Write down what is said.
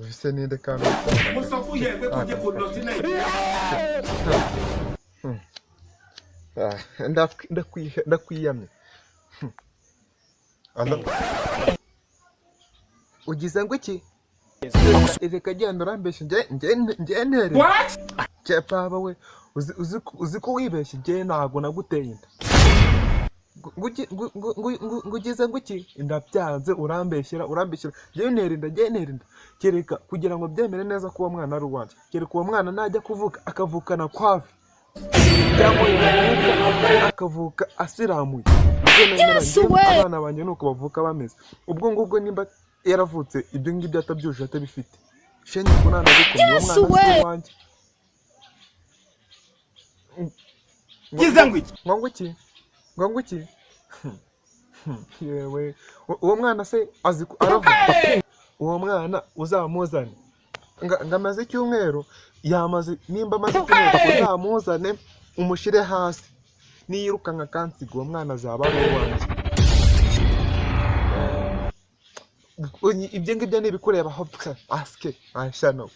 Ese ni ndekano. Mo sọ fún yẹ pé kó jẹ́ kó lọ sí Nàìjíríà. Ndakwiyamye. Alo. Ugize ngo iki? Reka genda urambeshye nje ntere. What? Baba we uzi ko wibeshye nje ntago naguteye inda. Ngugize ngo iki? Ndabyanze urambeshyira nje ntera inda. Kereka kugira ngo byemere neza ko uwo mwana ari uwanjye. Kereka uwo mwana najya kuvuka akavukana kwavi. Cyangwa akavuka asiramuye. Abana banjye nuko bavuka bameze. Ubwo ngubwo nimba yaravutse ibyo ngibyo atabyuje atabifite. Shenye ko nana gukomye uwo mwana wanjye. Gizangwiki. Ngo iki? Yewe uwo mwana se azi aravuga. Uwo mwana uzamuzane. Ngamaze icyumweru yamaze nimba amaze icyumweru uzamuzane umushire hasi. Niyiruka nka kansiga uwo mwana azaba ari uwanjye. Ibyo ngibyo nibikureba aho aske ashano.